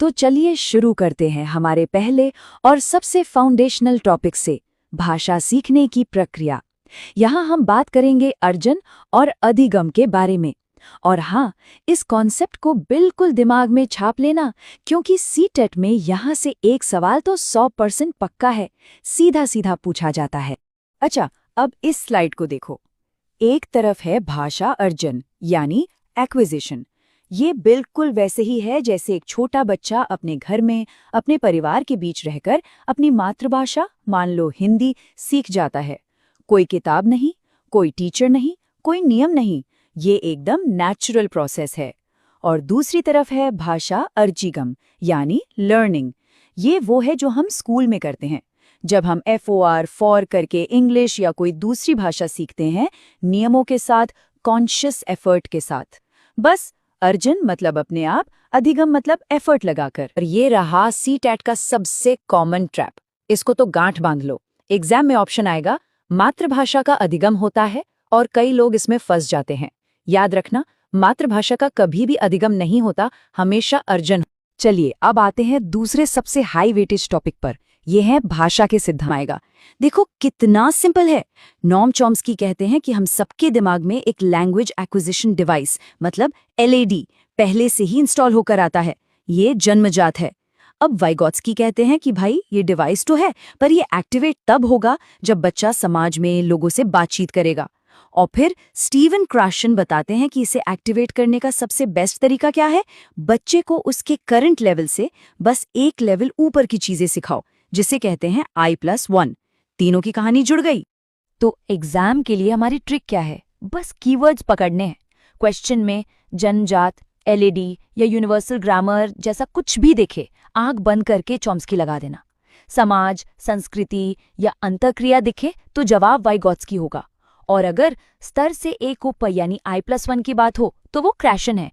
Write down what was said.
तो चलिए शुरू करते हैं हमारे पहले और सबसे फाउंडेशनल टॉपिक से, भाषा सीखने की प्रक्रिया। यहाँ हम बात करेंगे अर्जन और अधिगम के बारे में। और हाँ, इस कॉन्सेप्ट को बिल्कुल दिमाग में छाप लेना, क्योंकि सीटेट में यहाँ से एक सवाल तो 100% पक्का है, सीधा सीधा पूछा जाता है। अच्छा, अब इस स्लाइड को देखो। एक तरफ है भाषा अर्जन यानी एक्विजिशन। ये बिल्कुल वैसे ही है जैसे एक छोटा बच्चा अपने घर में अपने परिवार के बीच रहकर अपनी मातृभाषा, मान लो हिंदी, सीख जाता है। कोई किताब नहीं, कोई टीचर नहीं, कोई नियम नहीं, ये एकदम नेचुरल प्रोसेस है। और दूसरी तरफ है भाषा अर्जिगम यानी लर्निंग। ये वो है जो हम स्कूल में करते हैं, जब हम FOR फॉर करके इंग्लिश या कोई दूसरी भाषा सीखते हैं, नियमों के साथ, कॉन्शियस एफर्ट के साथ। बस अर्जन मतलब अपने आप, अधिगम मतलब एफर्ट लगाकर। और ये रहा सीटेट का सबसे कॉमन ट्रैप। इसको तो गांठ बांध लो। एग्जाम में ऑप्शन आएगा मातृभाषा का अधिगम होता है, और कई लोग इसमें फंस जाते हैं। याद रखना, मातृभाषा का कभी भी अधिगम नहीं होता, हमेशा अर्जन। चलिए अब आते हैं दूसरे सबसे हाई वेटेज टॉपिक पर। यह है भाषा के सिद्धांत आएगा। देखो कितना सिंपल है। नॉम चॉम्स्की कहते हैं कि हम सबके दिमाग में एक लैंग्वेज एक्विजिशन डिवाइस मतलब LAD पहले से ही इंस्टॉल होकर आता है। ये जन्मजात है। अब वाइगोत्स्की कहते हैं कि भाई ये डिवाइस तो है, पर ये एक्टिवेट तब होगा जब बच्चा समाज में लोगों से बातचीत करेगा। और फिर स्टीवन क्राशन बताते हैं कि इसे एक्टिवेट करने का सबसे बेस्ट तरीका क्या है। बच्चे को उसके करंट लेवल से बस एक लेवल ऊपर की चीजें सिखाओ, जिसे कहते हैं I+1। तीनों की कहानी जुड़ गई। तो एग्जाम के लिए हमारी ट्रिक क्या है? बस कीवर्ड्स पकड़ने हैं। क्वेश्चन में जन्मजात, LAD या यूनिवर्सल ग्रामर जैसा कुछ भी दिखे, आंख बंद करके चॉम्स्की लगा देना। समाज, संस्कृति या अंतःक्रिया दिखे तो जवाब वाइगोत्स्की होगा। और अगर स्तर से एक ऊपर यानी I+1 की बात हो तो वो क्राशन है।